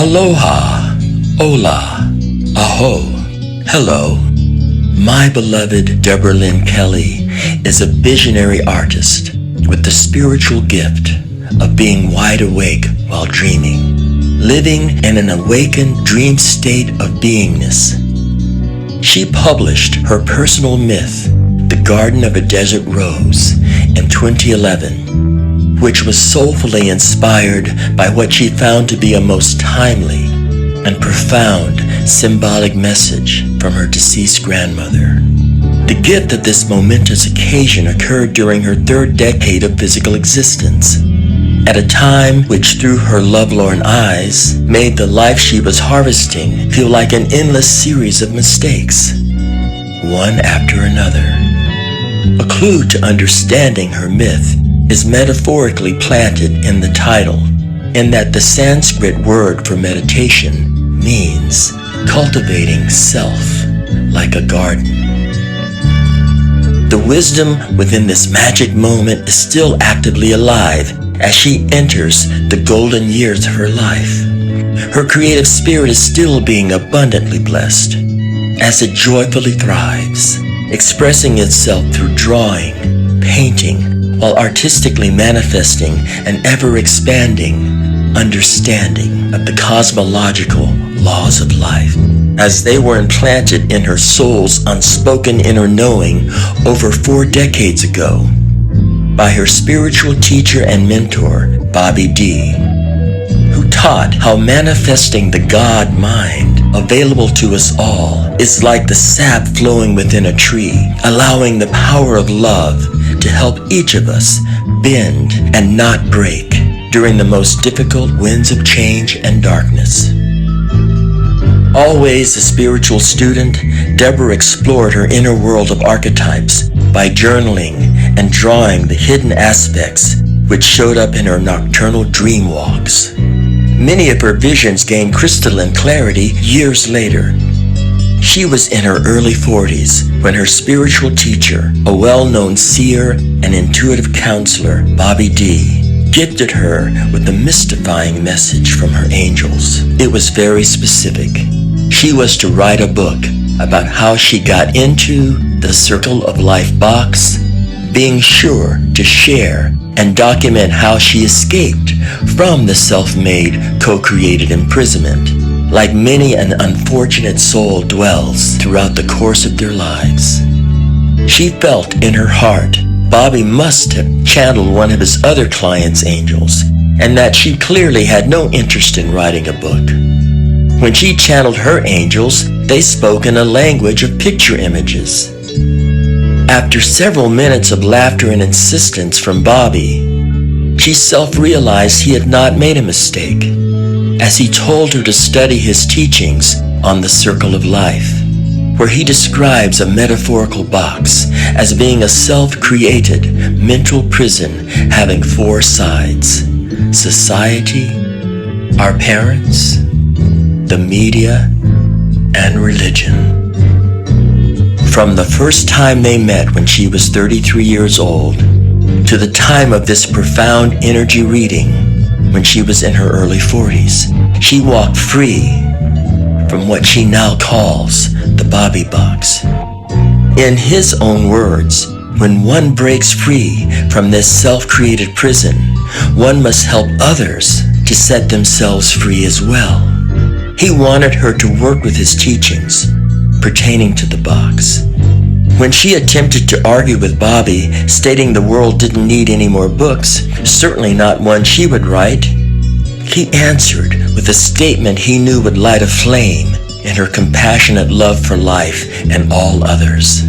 Aloha, hola, aho, hello. My beloved Deborah Kelley is a visionary artist with the spiritual gift of being wide awake while dreaming, living in an awakened dream state of beingness. She published her personal myth, The Garden of a Desert Rose, in 2011, which was soulfully inspired by what she found to be a most timely and profound symbolic message from her deceased grandmother. The gift of this momentous occasion occurred during her third decade of physical existence, at a time which through her lovelorn eyes made the life she was harvesting feel like an endless series of mistakes, one after another. A clue to understanding her myth is metaphorically planted in the title, in that the Sanskrit word for meditation means cultivating self like a garden. The wisdom within this magic moment is still actively alive as she enters the golden years of her life. Her creative spirit is still being abundantly blessed as it joyfully thrives, expressing itself through drawing, painting, while artistically manifesting an ever-expanding understanding of the cosmological laws of life, as they were implanted in her soul's unspoken inner knowing over 4 decades ago by her spiritual teacher and mentor, Bobby D, who taught how manifesting the God mind available to us all is like the sap flowing within a tree, allowing the power of love to help each of us bend and not break during the most difficult winds of change and darkness. Always a spiritual student, Deborah explored her inner world of archetypes by journaling and drawing the hidden aspects which showed up in her nocturnal dream walks. Many of her visions gained crystalline clarity years later. She was in her early 40s when her spiritual teacher, a well-known seer and intuitive counselor, Bobby D, gifted her with a mystifying message from her angels. It was very specific. She was to write a book about how she got into the Circle of Life box, being sure to share and document how she escaped from the self-made, co-created imprisonment, like many an unfortunate soul dwells throughout the course of their lives. She felt in her heart Bobby must have channeled one of his other clients' angels, and that she clearly had no interest in writing a book. When she channeled her angels, they spoke in a language of picture images. After several minutes of laughter and insistence from Bobby, she self-realized he had not made a mistake, as he told her to study his teachings on the Circle of Life, where he describes a metaphorical box as being a self-created mental prison having 4 sides: society, our parents, the media, and religion. From the first time they met when she was 33 years old to the time of this profound energy reading when she was in her early 40s, she walked free from what she now calls the Bobby box. In his own words, when one breaks free from this self-created prison, one must help others to set themselves free as well. He wanted her to work with his teachings pertaining to the box. When she attempted to argue with Bobby, stating the world didn't need any more books, certainly not one she would write, he answered with a statement he knew would light a flame in her compassionate love for life and all others.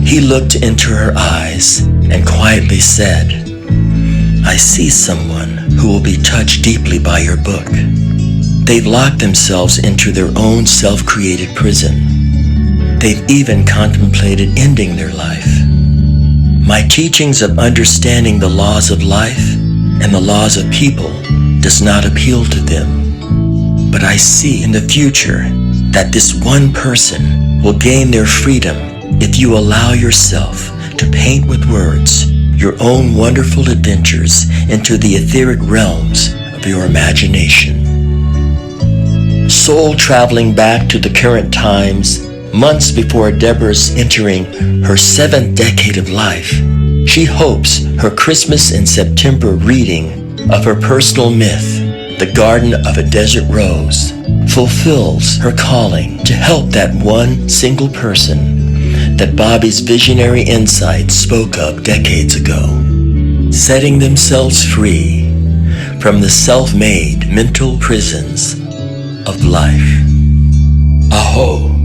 He looked into her eyes and quietly said, "I see someone who will be touched deeply by your book. They've locked themselves into their own self-created prison. They've even contemplated ending their life. My teachings of understanding the laws of life and the laws of people does not appeal to them. But I see in the future that this one person will gain their freedom if you allow yourself to paint with words your own wonderful adventures into the etheric realms of your imagination." soul traveling back to the current times, months before Deborah's entering her 7th decade of life. She hopes her Christmas in September reading of her personal myth, The Garden of a Desert Rose, fulfills her calling to help that one single person that Bobby's visionary insight spoke of decades ago, setting themselves free from the self-made mental prisons of life. Aho!